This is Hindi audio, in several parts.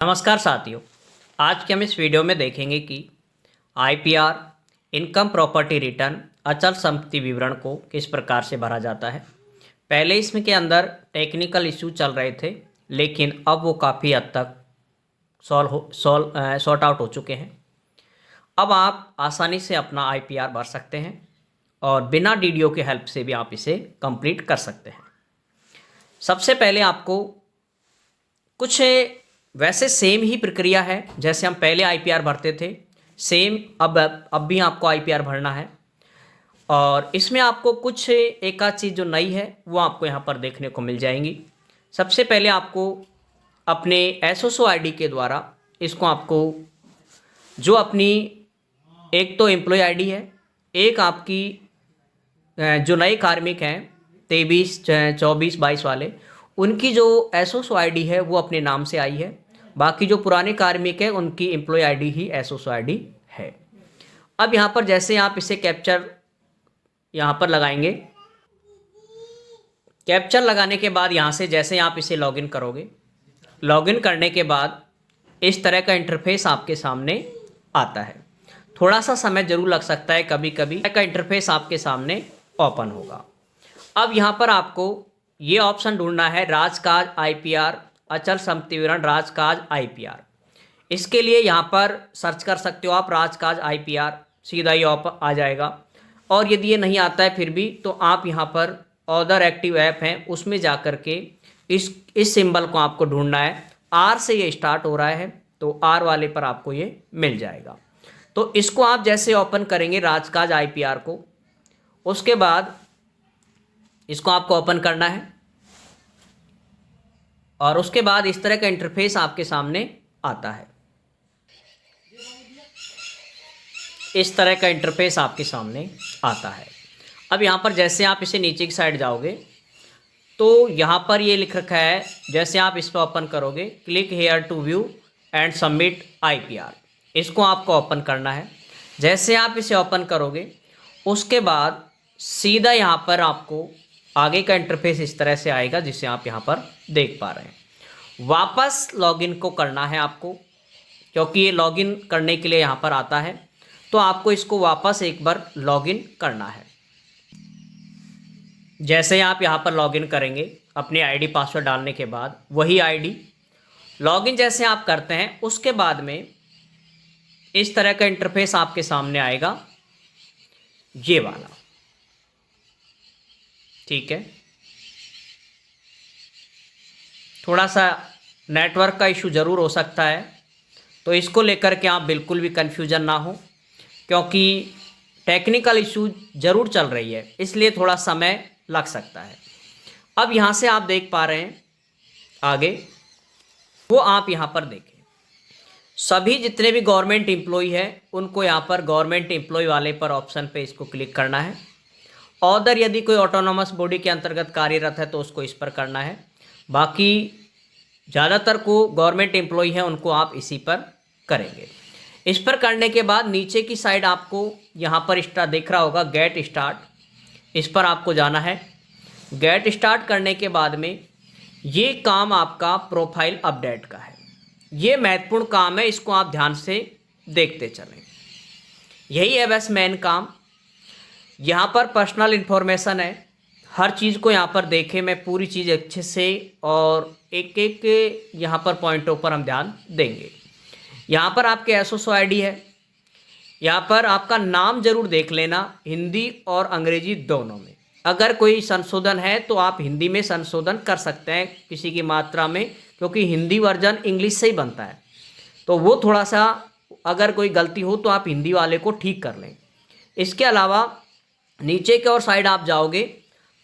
नमस्कार साथियों। आज के हम इस वीडियो में देखेंगे कि आईपीआर इनकम प्रॉपर्टी रिटर्न अचल संपत्ति विवरण को किस प्रकार से भरा जाता है। पहले इसमें के अंदर टेक्निकल इशू चल रहे थे, लेकिन अब वो काफ़ी हद तक सॉर्ट आउट हो चुके हैं। अब आप आसानी से अपना आईपीआर भर सकते हैं और बिना डीडीओ के हेल्प से भी आप इसे कंप्लीट कर सकते हैं। सबसे पहले आपको कुछ वैसे सेम ही प्रक्रिया है जैसे हम पहले आईपीआर भरते थे, सेम अब भी आपको आईपीआर भरना है। और इसमें आपको कुछ एक आध चीज़ जो नई है वो आपको यहाँ पर देखने को मिल जाएंगी। सबसे पहले आपको अपने एसओसो आईडी के द्वारा इसको आपको जो अपनी एक तो एम्प्लॉय आईडी है, एक आपकी जो नए कार्मिक हैं 23, 24, 22 वाले, उनकी जो एसओसो आईडी है वो अपने नाम से आई है। बाकी जो पुराने कार्मिक हैं उनकी एम्प्लॉय आईडी ही एसओसो आईडी है। अब यहाँ पर जैसे आप इसे कैप्चर यहाँ पर लगाएंगे, कैप्चर लगाने के बाद यहाँ से जैसे आप इसे लॉगिन करोगे, लॉगिन करने के बाद इस तरह का इंटरफेस आपके सामने आता है। थोड़ा सा समय जरूर लग सकता है, कभी कभी का इंटरफेस आपके सामने ओपन होगा। अब यहाँ पर आपको ये ऑप्शन ढूंढना है राजकाज आईपीआर अचल संपत्ति विवरण राजकाज आईपीआर। इसके लिए यहाँ पर सर्च कर सकते हो आप राजकाज आईपीआर, सीधा ही आ जाएगा। और यदि ये नहीं आता है फिर भी तो आप यहाँ पर अदर एक्टिव ऐप हैं उसमें जा कर के इस सिंबल को आपको ढूंढना है। आर से ये स्टार्ट हो रहा है तो आर वाले पर आपको ये मिल जाएगा। तो इसको आप जैसे ओपन करेंगे राजकाज आईपीआर को, उसके बाद इसको आपको ओपन करना है और उसके बाद इस तरह का इंटरफेस आपके सामने आता है। इस तरह का इंटरफेस आपके सामने आता है। अब यहाँ पर जैसे आप इसे नीचे की साइड जाओगे तो यहाँ पर ये लिख रखा है, जैसे आप इस पर ओपन करोगे click here to view and submit IPR, इसको आपको ओपन करना है। जैसे आप इसे ओपन करोगे उसके बाद सीधा यहाँ पर आपको आगे का इंटरफेस इस तरह से आएगा जिसे आप यहाँ पर देख पा रहे हैं। वापस लॉगिन को करना है आपको, क्योंकि ये लॉगिन करने के लिए यहाँ पर आता है, तो आपको इसको वापस एक बार लॉगिन करना है। जैसे आप यहाँ पर लॉगिन करेंगे अपनी आईडी पासवर्ड डालने के बाद, वही आईडी लॉगिन जैसे आप करते हैं उसके बाद में इस तरह का इंटरफेस आपके सामने आएगा, ये वाला। ठीक है, थोड़ा सा नेटवर्क का इशू ज़रूर हो सकता है, तो इसको लेकर के आप बिल्कुल भी कन्फ्यूजन ना हो, क्योंकि टेक्निकल इशू ज़रूर चल रही है, इसलिए थोड़ा समय लग सकता है। अब यहाँ से आप देख पा रहे हैं आगे, वो आप यहाँ पर देखें सभी जितने भी गवर्नमेंट एम्प्लॉय है उनको यहाँ पर गवर्नमेंट एम्प्लॉय वाले पर ऑप्शन पे इसको क्लिक करना है। अदर यदि कोई ऑटोनॉमस बॉडी के अंतर्गत कार्यरत है तो उसको इस पर करना है। बाकी ज़्यादातर को गवर्नमेंट एम्प्लॉय हैं उनको आप इसी पर करेंगे। इस पर करने के बाद नीचे की साइड आपको यहाँ पर स्टार्ट दिख रहा होगा गेट स्टार्ट, इस पर आपको जाना है। गेट स्टार्ट करने के बाद में ये काम आपका प्रोफाइल अपडेट का है। ये महत्वपूर्ण काम है, इसको आप ध्यान से देखते चलें। यही है बस मेन काम। यहाँ पर पर्सनल इन्फॉर्मेशन है, हर चीज़ को यहाँ पर देखें, मैं पूरी चीज़ अच्छे से और एक एक यहाँ पर पॉइंटों पर हम ध्यान देंगे। यहाँ पर आपके एसओसो आईडी है, यहाँ पर आपका नाम जरूर देख लेना, हिंदी और अंग्रेजी दोनों में। अगर कोई संशोधन है तो आप हिंदी में संशोधन कर सकते हैं किसी की मात्रा में, क्योंकि हिंदी वर्जन इंग्लिश से ही बनता है, तो वो थोड़ा सा अगर कोई गलती हो तो आप हिंदी वाले को ठीक कर लें। इसके अलावा नीचे की ओर साइड आप जाओगे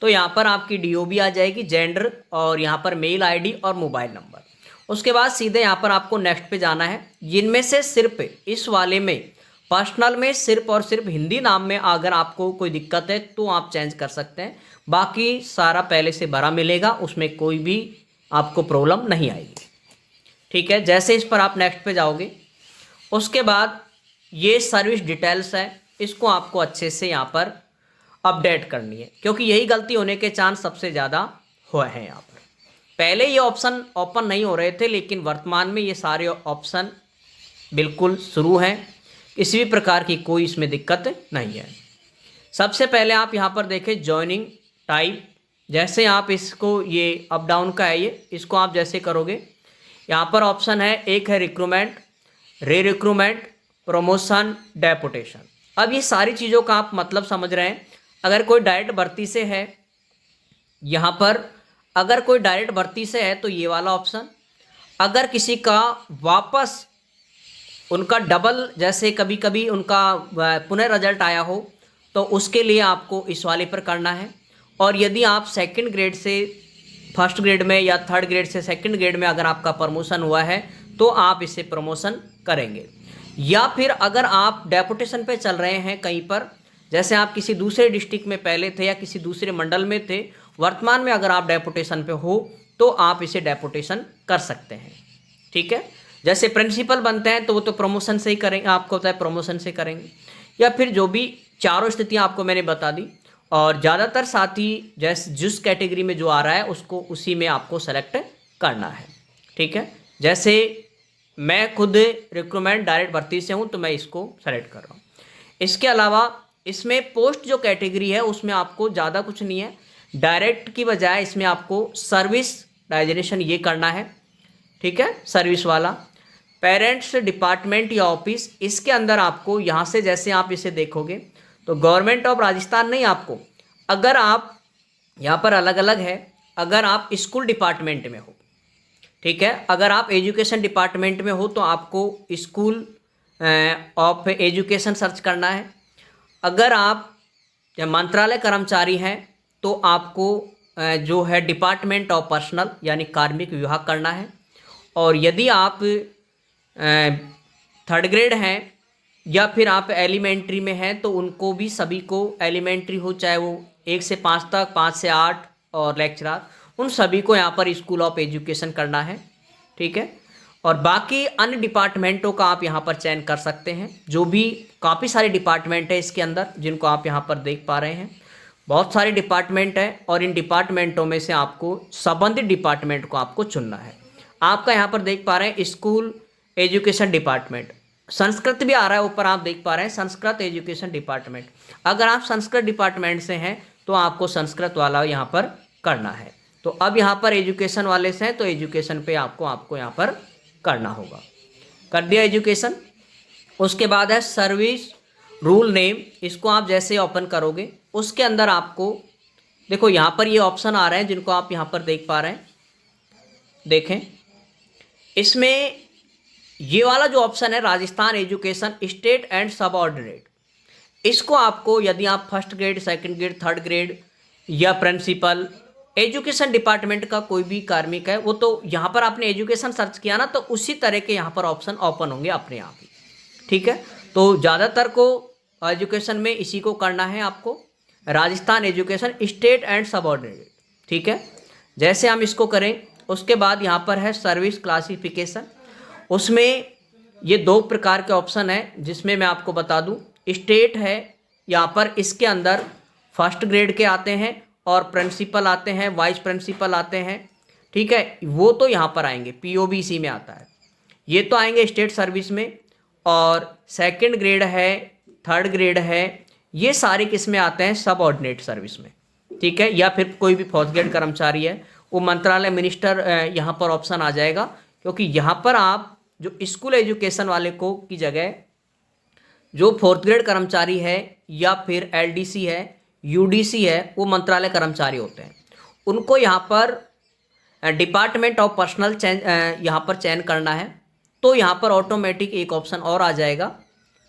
तो यहाँ पर आपकी डीओबी आ जाएगी, जेंडर, और यहाँ पर मेल आईडी और मोबाइल नंबर। उसके बाद सीधे यहाँ पर आपको नेक्स्ट पे जाना है। जिनमें से सिर्फ इस वाले में पर्सनल में सिर्फ और सिर्फ हिंदी नाम में अगर आपको कोई दिक्कत है तो आप चेंज कर सकते हैं, बाकी सारा पहले से भरा मिलेगा, उसमें कोई भी आपको प्रॉब्लम नहीं आएगी। ठीक है, जैसे इस पर आप नेक्स्ट पे जाओगे उसके बाद ये सर्विस डिटेल्स है, इसको आपको अच्छे से यहाँ पर अपडेट करनी है, क्योंकि यही गलती होने के चांस सबसे ज़्यादा हुए हैं यहाँ पर। पहले ये ऑप्शन ओपन नहीं हो रहे थे, लेकिन वर्तमान में ये सारे ऑप्शन बिल्कुल शुरू हैं, किसी भी प्रकार की कोई इसमें दिक्कत नहीं है। सबसे पहले आप यहाँ पर देखें जॉइनिंग टाइप, जैसे आप इसको, ये अप डाउन का है, ये इसको आप जैसे करोगे, यहाँ पर ऑप्शन है, एक है रिक्रूटमेंट, री रिक्रूटमेंट, प्रमोशन, डेपुटेशन। अब ये सारी चीज़ों का आप मतलब समझ रहे हैं। अगर कोई डायरेक्ट भर्ती से है, यहाँ पर अगर कोई डायरेक्ट भर्ती से है तो ये वाला ऑप्शन, अगर किसी का वापस उनका डबल, जैसे कभी कभी उनका पुनः रिजल्ट आया हो, तो उसके लिए आपको इस वाले पर करना है। और यदि आप सेकंड ग्रेड से फर्स्ट ग्रेड में या थर्ड ग्रेड से सेकंड ग्रेड में अगर आपका प्रमोशन हुआ है तो आप इसे प्रमोशन करेंगे। या फिर अगर आप डेपुटेशन पे चल रहे हैं कहीं पर, जैसे आप किसी दूसरे डिस्ट्रिक्ट में पहले थे या किसी दूसरे मंडल में थे, वर्तमान में अगर आप डेपुटेशन पे हो तो आप इसे डेपुटेशन कर सकते हैं। ठीक है, जैसे प्रिंसिपल बनते हैं तो वो तो प्रमोशन से ही करेंगे, आपको पता है प्रमोशन से करेंगे, या फिर जो भी चारों स्थितियां आपको मैंने बता दी। और ज़्यादातर साथी जैसे जिस कैटेगरी में जो आ रहा है उसको उसी में आपको सेलेक्ट करना है। ठीक है, जैसे मैं खुद रिक्रूटमेंट डायरेक्ट भर्ती से हूँ तो मैं इसको सेलेक्ट कर रहा हूँ। इसके अलावा इसमें पोस्ट जो कैटेगरी है उसमें आपको ज़्यादा कुछ नहीं है, डायरेक्ट की बजाय इसमें आपको सर्विस डायजेनेशन ये करना है। ठीक है, सर्विस वाला पेरेंट्स डिपार्टमेंट या ऑफिस, इसके अंदर आपको यहाँ से जैसे आप इसे देखोगे तो गवर्नमेंट ऑफ राजस्थान नहीं, आपको अगर आप यहाँ पर अलग अलग है, अगर आप स्कूल डिपार्टमेंट में हो, ठीक है, अगर आप एजुकेशन डिपार्टमेंट में हो तो आपको स्कूल ऑफ एजुकेशन सर्च करना है। अगर आप मंत्रालय कर्मचारी हैं तो आपको जो है डिपार्टमेंट ऑफ पर्सनल यानी कार्मिक विभाग करना है। और यदि आप थर्ड ग्रेड हैं या फिर आप एलिमेंट्री में हैं तो उनको भी, सभी को एलिमेंट्री हो चाहे वो 1 से 5 तक, 5 से 8 और लेक्चरर, उन सभी को यहाँ पर स्कूल ऑफ एजुकेशन करना है। ठीक है, और बाकी अन्य डिपार्टमेंटों का आप यहाँ पर चयन कर सकते हैं, जो भी काफ़ी सारे डिपार्टमेंट है इसके अंदर जिनको आप यहाँ पर देख पा रहे हैं, बहुत सारे डिपार्टमेंट हैं और इन डिपार्टमेंटों में से आपको संबंधित डिपार्टमेंट को आपको चुनना है। आपका यहाँ पर देख पा रहे हैं स्कूल एजुकेशन डिपार्टमेंट, संस्कृत भी आ रहा है ऊपर, आप देख पा रहे हैं संस्कृत एजुकेशन डिपार्टमेंट। अगर आप संस्कृत डिपार्टमेंट से हैं तो आपको संस्कृत वाला यहाँ पर करना है। तो अब यहाँ पर एजुकेशन वाले से हैं तो एजुकेशन पे आपको यहाँ पर करना होगा। कर दिया एजुकेशन। उसके बाद है सर्विस रूल नेम, इसको आप जैसे ओपन करोगे उसके अंदर आपको देखो यहाँ पर ये ऑप्शन आ रहे हैं जिनको आप यहाँ पर देख पा रहे हैं। देखें, इसमें ये वाला जो ऑप्शन है Rajasthan education state and subordinate, इसको आपको यदि आप first grade, second grade, third grade या प्रिंसिपल एजुकेशन डिपार्टमेंट का कोई भी कार्मिक है, वो तो यहाँ पर आपने एजुकेशन सर्च किया ना तो उसी तरह के यहाँ पर ऑप्शन ओपन होंगे अपने आप ही। ठीक है, तो ज़्यादातर को एजुकेशन में इसी को करना है आपको, Rajasthan education state and subordinate. ठीक है, जैसे हम इसको करें उसके बाद यहाँ पर है सर्विस क्लासिफिकेशन, उसमें ये 2 प्रकार के ऑप्शन है जिसमें मैं आपको बता दूं, स्टेट है यहाँ पर, इसके अंदर फर्स्ट ग्रेड के आते हैं और प्रिंसिपल आते हैं, वाइस प्रिंसिपल आते हैं। ठीक है, वो तो यहाँ पर आएंगे, पीओबीसी में आता है, ये तो आएंगे स्टेट सर्विस में। और सेकंड ग्रेड है, थर्ड ग्रेड है, ये सारे किस में आते हैं, सबऑर्डिनेट सर्विस में। ठीक है, या फिर कोई भी फोर्थ ग्रेड कर्मचारी है वो मंत्रालय मिनिस्टर यहाँ पर ऑप्शन आ जाएगा, क्योंकि यहाँ पर आप जो स्कूल एजुकेशन वाले को की जगह जो फोर्थ ग्रेड कर्मचारी है या फिर एलडीसी है, यूडीसी है, वो मंत्रालय कर्मचारी होते हैं, उनको यहाँ पर डिपार्टमेंट ऑफ पर्सनल यहाँ पर चयन करना है तो यहाँ पर ऑटोमेटिक एक ऑप्शन और आ जाएगा।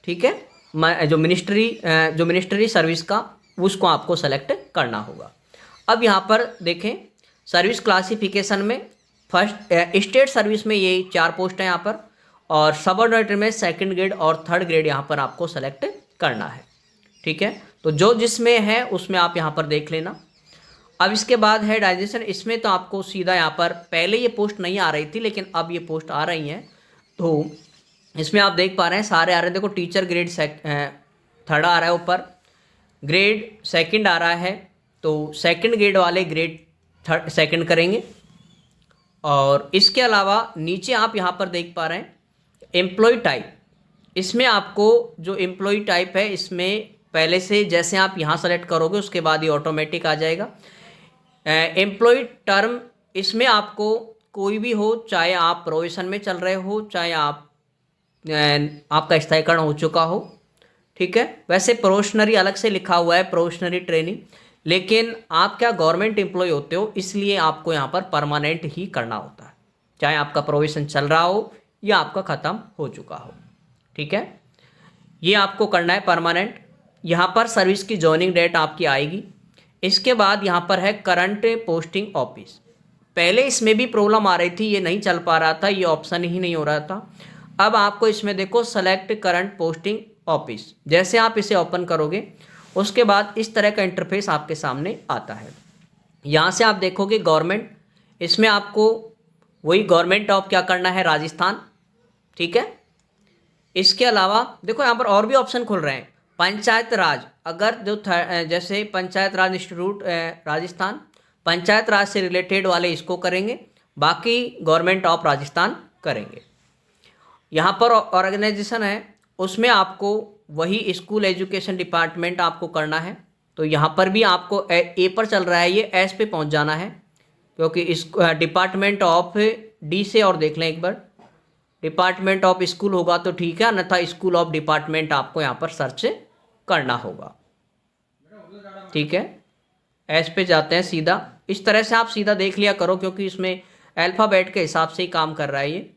ठीक है, जो मिनिस्ट्री सर्विस का, उसको आपको सेलेक्ट करना होगा। अब यहाँ पर देखें सर्विस क्लासिफिकेशन में फर्स्ट स्टेट सर्विस में ये 4 पोस्ट हैं यहाँ पर, और सबऑर्डिनेट में सेकंड ग्रेड और थर्ड ग्रेड यहाँ पर आपको सेलेक्ट करना है। ठीक है, तो जो जिसमें है उसमें आप यहाँ पर देख लेना। अब इसके बाद है डाइजेशन, इसमें तो आपको सीधा यहाँ पर, पहले ये पोस्ट नहीं आ रही थी लेकिन अब ये पोस्ट आ रही हैं, तो इसमें आप देख पा रहे हैं सारे आ रहे हैं। देखो टीचर ग्रेड थर्ड आ रहा है ऊपर, ग्रेड सेकंड आ रहा है, तो सेकंड ग्रेड वाले ग्रेड थर्ड सेकंड करेंगे, और इसके अलावा नीचे आप यहाँ पर देख पा रहे हैं एम्प्लॉय टाइप। इसमें आपको जो एम्प्लॉय टाइप है इसमें पहले से जैसे आप यहाँ सेलेक्ट करोगे उसके बाद ये ऑटोमेटिक आ जाएगा। एम्प्लॉय टर्म, इसमें आपको कोई भी हो, चाहे आप प्रोविजन में चल रहे हो, चाहे आपका स्थायीकरण हो चुका हो, ठीक है। वैसे प्रोबेशनरी अलग से लिखा हुआ है, प्रोबेशनरी ट्रेनिंग, लेकिन आप क्या गवर्नमेंट एम्प्लॉय होते हो, इसलिए आपको यहाँ पर परमानेंट ही करना होता है, चाहे आपका प्रोविजन चल रहा हो या आपका ख़त्म हो चुका हो, ठीक है। ये आपको करना है परमानेंट। यहाँ पर सर्विस की जॉइनिंग डेट आपकी आएगी। इसके बाद यहाँ पर है करंट पोस्टिंग ऑफिस। पहले इसमें भी प्रॉब्लम आ रही थी, ये नहीं चल पा रहा था, ये ऑप्शन ही नहीं हो रहा था। अब आपको इसमें देखो सेलेक्ट करंट पोस्टिंग ऑफिस, जैसे आप इसे ओपन करोगे उसके बाद इस तरह का इंटरफेस आपके सामने आता है। यहाँ से आप देखोगे गवर्नमेंट, इसमें आपको वही गवर्नमेंट ऑफ क्या करना है, राजस्थान, ठीक है। इसके अलावा देखो यहाँ पर और भी ऑप्शन खुल रहे हैं। पंचायत राज, अगर जो जैसे पंचायत राज इंस्टीट्यूट राजस्थान, पंचायत राज से रिलेटेड वाले इसको करेंगे, बाकी गवर्नमेंट ऑफ राजस्थान करेंगे। यहाँ पर ऑर्गेनाइजेशन है, उसमें आपको वही स्कूल एजुकेशन डिपार्टमेंट आपको करना है। तो यहाँ पर भी आपको ए पर चल रहा है, ये एस पे पहुँच जाना है, क्योंकि इस डिपार्टमेंट ऑफ डी से और देख लें एक बार, डिपार्टमेंट ऑफ स्कूल होगा तो ठीक है, अन्यथा स्कूल ऑफ डिपार्टमेंट आपको यहाँ पर सर्च करना होगा, ठीक है। एस पे जाते हैं सीधा, इस तरह से आप सीधा देख लिया करो, क्योंकि इसमें अल्फ़ाबेट के हिसाब से ही काम कर रहा है ये।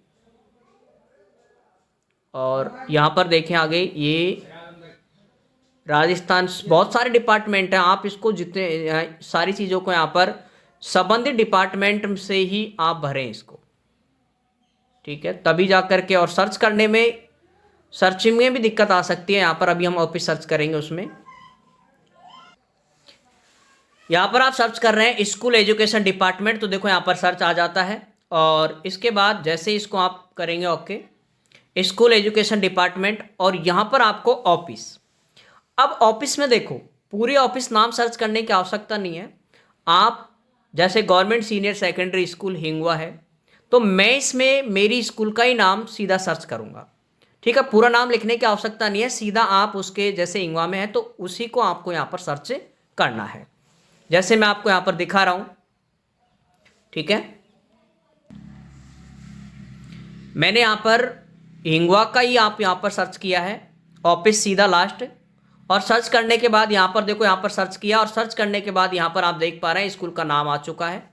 और यहाँ पर देखें आगे, ये राजस्थान, बहुत सारे डिपार्टमेंट हैं, आप इसको जितने सारी चीज़ों को यहाँ पर संबंधित डिपार्टमेंट से ही आप भरें इसको, ठीक है, तभी जा कर के। और सर्च करने में, सर्चिंग में भी दिक्कत आ सकती है। यहाँ पर अभी हम ऑफिस सर्च करेंगे, उसमें यहाँ पर आप सर्च कर रहे हैं स्कूल एजुकेशन डिपार्टमेंट, तो देखो यहाँ पर सर्च आ जाता है। और इसके बाद जैसे इसको आप करेंगे ओके, स्कूल एजुकेशन डिपार्टमेंट, और यहाँ पर आपको ऑफिस। अब ऑफिस में देखो पूरी ऑफिस नाम सर्च करने की आवश्यकता नहीं है। आप जैसे गवर्नमेंट सीनियर सेकेंडरी स्कूल हिंगवा है, तो मैं इसमें मेरी स्कूल का ही नाम सीधा सर्च करूँगा, ठीक है। पूरा नाम लिखने की आवश्यकता नहीं है, सीधा आप उसके जैसे हिंगवा में है तो उसी को आपको यहाँ पर सर्च करना है, जैसे मैं आपको यहाँ पर दिखा रहा हूँ, ठीक है। मैंने यहाँ पर हिंगवा का ही आप यहाँ पर सर्च किया है, ऑफिस सीधा लास्ट, और सर्च करने के बाद यहाँ पर देखो, यहाँ पर सर्च किया और सर्च करने के बाद यहाँ पर आप देख पा रहे हैं स्कूल का नाम आ चुका है।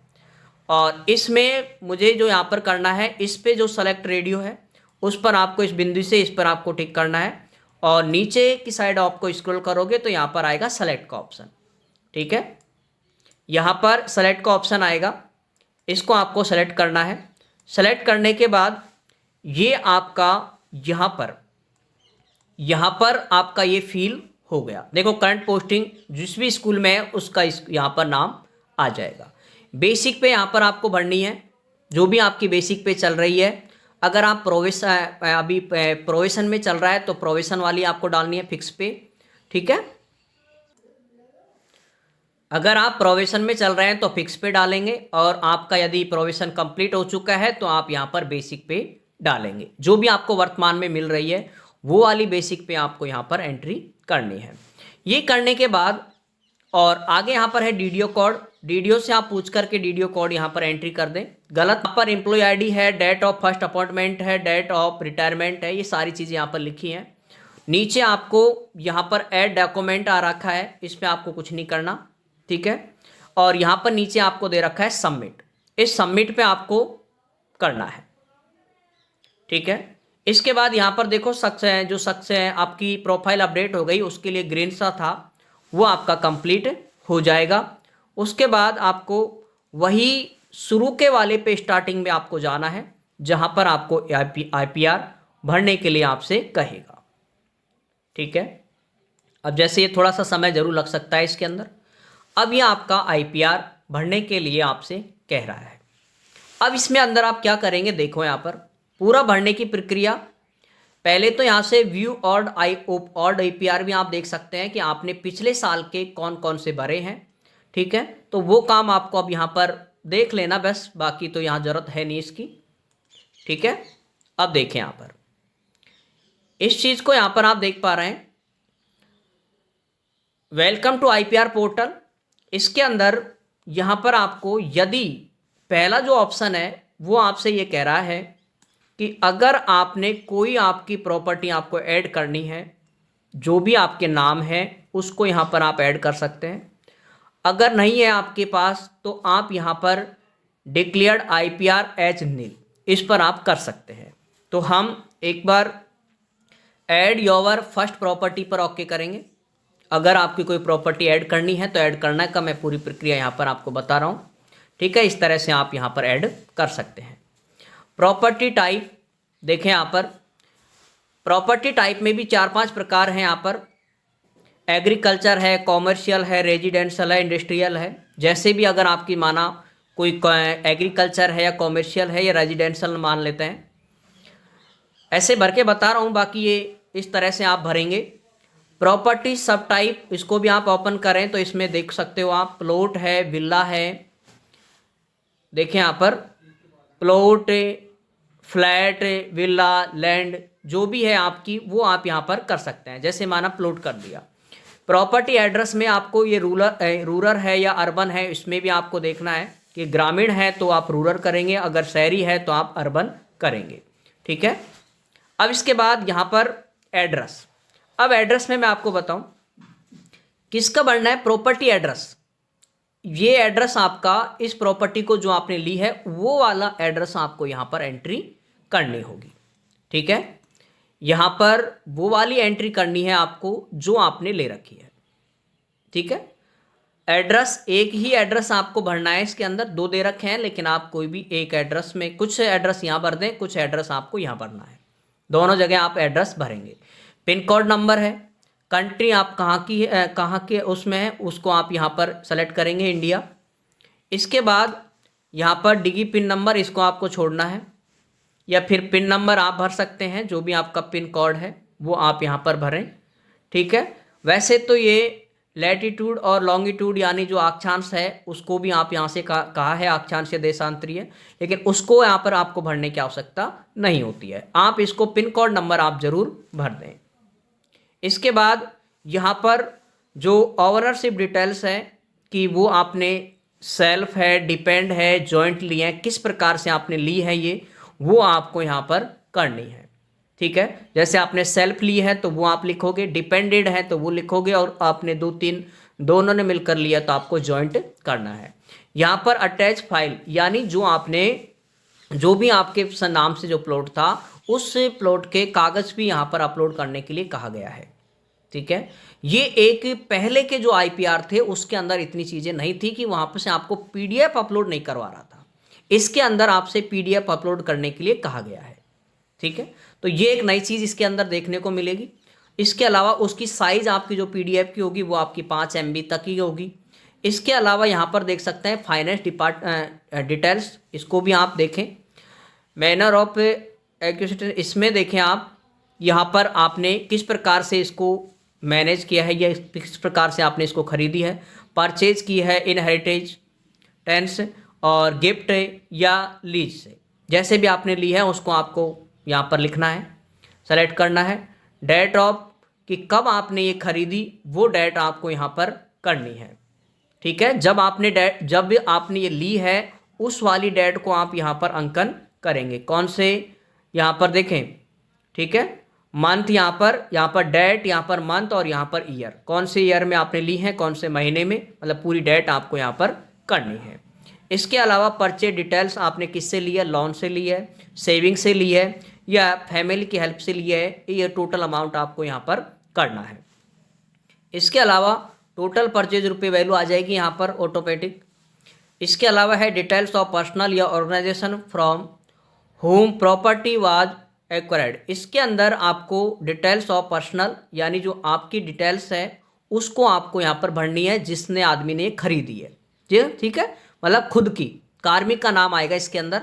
और इसमें मुझे जो यहाँ पर करना है, इस पे जो सेलेक्ट रेडियो है उस पर आपको, इस बिंदु से इस पर आपको टिक करना है, और नीचे की साइड आपको स्क्रॉल करोगे तो यहाँ पर आएगा सेलेक्ट का ऑप्शन, ठीक है। यहाँ पर सेलेक्ट का ऑप्शन आएगा, इसको आपको सेलेक्ट करना है। सेलेक्ट करने के बाद ये आपका यहाँ पर आपका ये फिल हो गया। देखो करंट पोस्टिंग जिस भी स्कूल में है उसका यहाँ पर नाम आ जाएगा। बेसिक पे यहाँ पर आपको भरनी है, जो भी आपकी बेसिक पे चल रही है। अगर आप अभी प्रोविजन में चल रहा है तो प्रोविजन वाली आपको डालनी है फिक्स पे, ठीक है। अगर आप प्रोविजन में चल रहे हैं तो फिक्स पे डालेंगे, और आपका यदि प्रोविजन कंप्लीट हो चुका है तो आप यहाँ पर बेसिक पे डालेंगे। जो भी आपको वर्तमान में मिल रही है वो वाली बेसिक पे आपको यहाँ पर एंट्री करनी है। ये करने के बाद और आगे यहाँ पर है डीडीओ कोड, डीडीओ से आप पूछ करके डीडीओ कोड यहाँ पर एंट्री कर दें। गलत यहाँ पर एम्प्लॉय आईडी है, डेट ऑफ फर्स्ट अपॉइंटमेंट है, डेट ऑफ रिटायरमेंट है, ये सारी चीज़ें यहाँ पर लिखी हैं। नीचे आपको यहाँ पर ऐड डॉक्यूमेंट आ रखा है, इस पर आपको कुछ नहीं करना, ठीक है। और यहाँ पर नीचे आपको दे रखा है सबमिट, इस सबमिट पे आपको करना है, ठीक है। इसके बाद यहाँ पर देखो सक्सेस है, आपकी प्रोफाइल अपडेट हो गई, उसके लिए ग्रीन सा था वो आपका कंप्लीट हो जाएगा। उसके बाद आपको वही शुरू के वाले पे स्टार्टिंग में आपको जाना है, जहाँ पर आपको IPR भरने के लिए आपसे कहेगा, ठीक है। अब जैसे ये थोड़ा सा समय ज़रूर लग सकता है इसके अंदर। अब ये आपका IPR भरने के लिए आपसे कह रहा है। अब इसमें अंदर आप क्या करेंगे, देखो यहाँ पर पूरा भरने की प्रक्रिया। पहले तो यहाँ से व्यू ऑड IPR भी आप देख सकते हैं कि आपने पिछले साल के कौन कौन से भरे हैं, ठीक है। तो वो काम आपको अब यहाँ पर देख लेना बस, बाकी तो यहाँ ज़रूरत है नहीं इसकी। ठीक है, अब देखें यहाँ पर इस चीज़ को, यहाँ पर आप देख पा रहे हैं वेलकम टू आईपीआर पोर्टल। इसके अंदर यहाँ पर आपको यदि पहला जो ऑप्शन है वो आपसे ये कह रहा है कि अगर आपने कोई आपकी प्रॉपर्टी आपको ऐड करनी है, जो भी आपके नाम है उसको यहाँ पर आप ऐड कर सकते हैं। अगर नहीं है आपके पास तो आप यहाँ पर डिक्लेयर्ड आईपीआर एज नील, इस पर आप कर सकते हैं। तो हम एक बार ऐड योर फर्स्ट प्रॉपर्टी पर ओके करेंगे। अगर आपकी कोई प्रॉपर्टी ऐड करनी है तो ऐड करना का मैं पूरी प्रक्रिया यहाँ पर आपको बता रहा हूँ। ठीक है, इस तरह से आप यहाँ पर ऐड कर सकते हैं। प्रॉपर्टी टाइप देखें, यहाँ पर प्रॉपर्टी टाइप में भी 4-5 प्रकार हैं। यहाँ पर एग्रीकल्चर है, कॉमर्शियल है, रेजिडेंशियल है, इंडस्ट्रियल है। जैसे भी अगर आपकी माना कोई एग्रीकल्चर है या कॉमर्शियल है या रेजिडेंशियल मान लेते हैं, ऐसे भर के बता रहा हूँ, बाकी ये इस तरह से आप भरेंगे। प्रॉपर्टी सब टाइप, इसको भी आप ओपन करें तो इसमें देख सकते हो आप प्लॉट है, विला है। देखें यहाँ पर प्लॉट, फ्लैट, विला, लैंड जो भी है आपकी वो आप यहाँ पर कर सकते हैं। जैसे माना प्लॉट कर दिया। प्रॉपर्टी एड्रेस में आपको ये रूरल है या अर्बन है, इसमें भी आपको देखना है कि ग्रामीण है तो आप रूरल करेंगे, अगर शहरी है तो आप अर्बन करेंगे। ठीक है, अब इसके बाद यहाँ पर एड्रेस। अब एड्रेस में मैं आपको बताऊं किसका भरना है, प्रॉपर्टी एड्रेस। ये एड्रेस आपका इस प्रॉपर्टी को जो आपने ली है वो वाला एड्रेस आपको यहाँ पर एंट्री करनी होगी। ठीक है, यहाँ पर वो वाली एंट्री करनी है आपको जो आपने ले रखी है। ठीक है, एड्रेस एक ही एड्रेस आपको भरना है। इसके अंदर 2 दे रखे हैं, लेकिन आप कोई भी एक एड्रेस में, कुछ एड्रेस यहाँ भर दें, कुछ एड्रेस आपको यहाँ भरना है। दोनों जगह आप एड्रेस भरेंगे। पिन कोड नंबर है, कंट्री आप कहाँ के उसमें है उसको आप यहाँ पर सेलेक्ट करेंगे, इंडिया। इसके बाद यहाँ पर डिगी पिन नंबर, इसको आपको छोड़ना है, या फिर पिन नंबर आप भर सकते हैं, जो भी आपका पिन कोड है वो आप यहाँ पर भरें। ठीक है, वैसे तो ये लैटिट्यूड और लॉन्गिट्यूड यानी जो अक्षांश है उसको भी आप यहाँ से कहा है अक्षांशीय देशांतरीय, लेकिन उसको यहाँ पर आपको भरने की आवश्यकता नहीं होती है। आप इसको पिन कोड नंबर आप जरूर भर दें। इसके बाद यहाँ पर जो ओनरशिप डिटेल्स है कि वो आपने सेल्फ है, डिपेंड है, जॉइंट ली है, किस प्रकार से आपने ली है ये वो आपको यहाँ पर करनी है। ठीक है, जैसे आपने सेल्फ ली है तो वो आप लिखोगे, डिपेंडेड है तो वो लिखोगे, और आपने 2-3 दोनों ने मिलकर लिया तो आपको जॉइंट करना है। यहाँ पर अटैच फाइल यानी जो आपने जो भी आपके नाम से जो प्लॉट था उस प्लॉट के कागज़ भी यहाँ पर अपलोड करने के लिए कहा गया है। ठीक है, ये एक पहले के जो आईपीआर थे उसके अंदर इतनी चीज़ें नहीं थी कि वहाँ पर से आपको पीडीएफ अपलोड नहीं करवा रहा था, इसके अंदर आपसे पीडीएफ अपलोड करने के लिए कहा गया है। ठीक है, तो ये एक नई चीज़ इसके अंदर देखने को मिलेगी। इसके अलावा उसकी साइज़ आपकी जो पीडीएफ की होगी वो आपकी 5 MB तक ही होगी। इसके अलावा यहाँ पर देख सकते हैं फाइनेंस डिटेल्स, इसको भी आप देखें। मैनर ऑफ एक्विजिशन, इसमें देखें आप यहाँ पर आपने किस प्रकार से इसको मैनेज किया है या किस प्रकार से आपने इसको खरीदी है, परचेज की है, इनहेरिटेज, टेंस और गिफ्ट या लीज से, जैसे भी आपने ली है उसको आपको यहाँ पर लिखना है, सेलेक्ट करना है। डेट ऑफ कि कब आपने ये खरीदी वो डेट आपको यहाँ पर करनी है। ठीक है, जब आपने ये ली है उस वाली डेट को आप यहाँ पर अंकन करेंगे। कौन से, यहाँ पर देखें। ठीक है, मंथ यहाँ पर डेट, यहाँ पर मंथ और यहाँ पर ईयर, कौन से ईयर में आपने ली है, कौन से महीने में, मतलब पूरी डेट आपको यहाँ पर करनी है। इसके अलावा परचेज डिटेल्स आपने किससे ली है, लोन से ली है, सेविंग से ली है या फैमिली की हेल्प से ली है, ये टोटल अमाउंट आपको यहाँ पर करना है। इसके अलावा टोटल परचेज रुपये वैल्यू आ जाएगी यहाँ पर ऑटोमेटिक। इसके अलावा है डिटेल्स ऑफ पर्सनल या organisation from whom property was acquired. इसके अंदर आपको डिटेल्स ऑफ पर्सनल यानी जो आपकी डिटेल्स है उसको आपको यहाँ पर भरनी है जिसने आदमी ने खरीदी है जी। ठीक है, मतलब खुद की, कार्मिक का नाम आएगा इसके अंदर।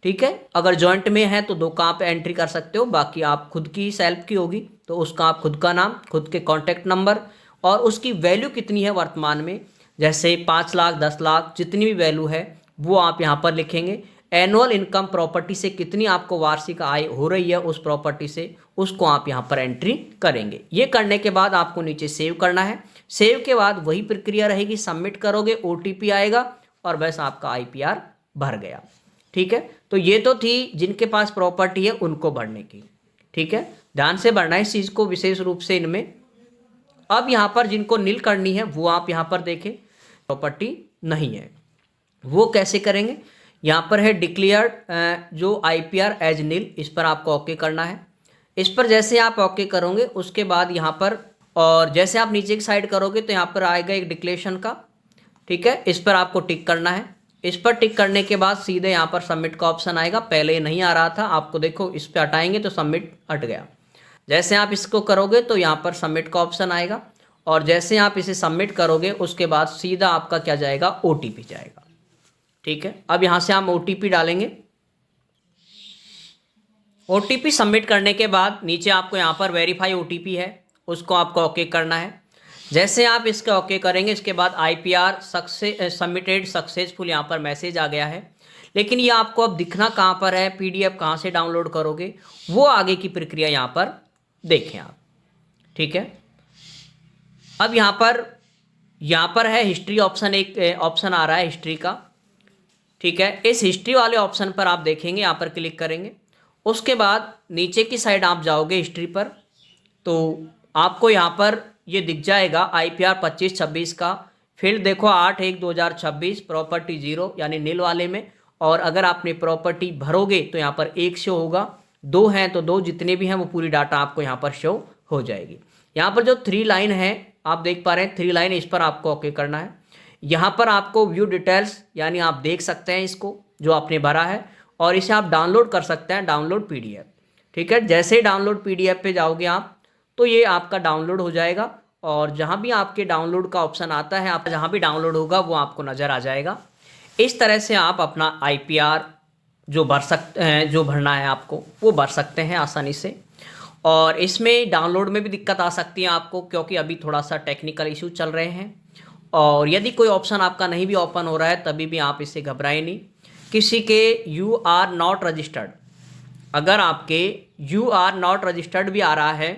ठीक है, अगर जॉइंट में है तो 2 का आप एंट्री कर सकते हो, बाकी आप खुद की सेल्फ की होगी तो उसका आप खुद का नाम, खुद के कॉन्टैक्ट नंबर और उसकी वैल्यू कितनी है वर्तमान में, जैसे 5 लाख 10 लाख जितनी भी वैल्यू है वो आप यहाँ पर लिखेंगे। एनुअल इनकम प्रॉपर्टी से कितनी आपको वार्षिक आय हो रही है उस प्रॉपर्टी से, उसको आप यहाँ पर एंट्री करेंगे। ये करने के बाद आपको नीचे सेव करना है। सेव के बाद वही प्रक्रिया रहेगी, सबमिट करोगे, OTP आएगा और बस आपका IPR भर गया। ठीक है, तो ये तो थी जिनके पास प्रॉपर्टी है उनको भरने की। ठीक है, ध्यान से भरना है इस चीज़ को विशेष रूप से इनमें। अब यहाँ पर जिनको नील करनी है वो आप यहाँ पर देखें, प्रॉपर्टी नहीं है, वो कैसे करेंगे। यहाँ पर है डिक्लेयर्ड जो IPR एज नील, इस पर आपको ओके करना है। इस पर जैसे आप ओके करोगे उसके बाद यहाँ पर, और जैसे आप नीचे की साइड करोगे तो यहाँ पर आएगा एक डिक्लेरेशन का। ठीक है, इस पर आपको टिक करना है। इस पर टिक करने के बाद सीधे यहाँ पर सबमिट का ऑप्शन आएगा। पहले ये नहीं आ रहा था आपको, देखो इस पर हटाएंगे तो सबमिट हट गया। जैसे आप इसको करोगे तो यहाँ पर सबमिट का ऑप्शन आएगा, और जैसे आप इसे सबमिट करोगे उसके बाद सीधा आपका क्या जाएगा, OTP जाएगा। ठीक है, अब यहाँ से हम OTP डालेंगे। OTP सबमिट करने के बाद नीचे आपको यहाँ पर वेरीफाई OTP है, उसको आपको ओके करना है। जैसे आप इसका ओके करेंगे इसके बाद IPR सबमिटेड सक्सेसफुल यहाँ पर मैसेज आ गया है। लेकिन ये आपको अब दिखना कहाँ पर है, PDF कहाँ से डाउनलोड करोगे, वो आगे की प्रक्रिया यहाँ पर देखें आप। ठीक है, अब यहाँ पर है हिस्ट्री ऑप्शन, एक ऑप्शन आ रहा है हिस्ट्री का। ठीक है, इस हिस्ट्री वाले ऑप्शन पर आप देखेंगे, यहाँ पर क्लिक करेंगे। उसके बाद नीचे की साइड आप जाओगे हिस्ट्री पर, तो आपको यहाँ पर ये दिख जाएगा IPR 25-26 का फील्ड देखो 8/1/2026 प्रॉपर्टी 0 यानी नील वाले में। और अगर आपने प्रॉपर्टी भरोगे तो यहाँ पर 1 शो होगा, 2 हैं तो 2, जितने भी हैं वो पूरी डाटा आपको यहाँ पर शो हो जाएगी। यहाँ पर जो 3 लाइन है आप देख पा रहे हैं, 3 लाइन, इस पर आपको ओके करना है। यहाँ पर आपको व्यू डिटेल्स यानी आप देख सकते हैं इसको जो आपने भरा है, और इसे आप डाउनलोड कर सकते हैं, डाउनलोड PDF। ठीक है, जैसे ही डाउनलोड PDF पे जाओगे आप तो ये आपका डाउनलोड हो जाएगा, और जहाँ भी आपके डाउनलोड का ऑप्शन आता है, आप जहाँ भी डाउनलोड होगा वो आपको नज़र आ जाएगा। इस तरह से आप अपना IPR जो भर सकते हैं, जो भरना है आपको वो भर सकते हैं आसानी से। और इसमें डाउनलोड में भी दिक्कत आ सकती है आपको, क्योंकि अभी थोड़ा सा टेक्निकल इशू चल रहे हैं। और यदि कोई ऑप्शन आपका नहीं भी ओपन हो रहा है तभी भी आप इससे घबराएं नहीं। किसी के यू आर नॉट रजिस्टर्ड, अगर आपके यू आर नॉट रजिस्टर्ड भी आ रहा है,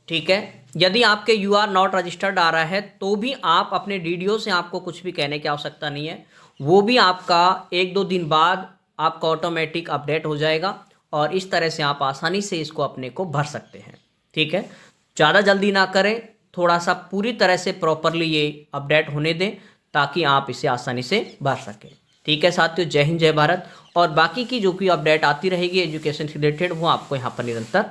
ठीक है, यदि आपके यू आर नॉट रजिस्टर्ड आ रहा है तो भी आप अपने DDO से आपको कुछ भी कहने की आवश्यकता नहीं है, वो भी आपका 1-2 दिन बाद आपका ऑटोमेटिक अपडेट हो जाएगा, और इस तरह से आप आसानी से इसको अपने को भर सकते हैं। ठीक है, ज़्यादा जल्दी ना करें, थोड़ा सा पूरी तरह से प्रॉपरली ये अपडेट होने दें ताकि आप इसे आसानी से भर सकें। ठीक है साथियों, जय हिंद जय भारत। और बाकी की जो भी अपडेट आती रहेगी एजुकेशन से रिलेटेड वो आपको यहाँ पर निरंतर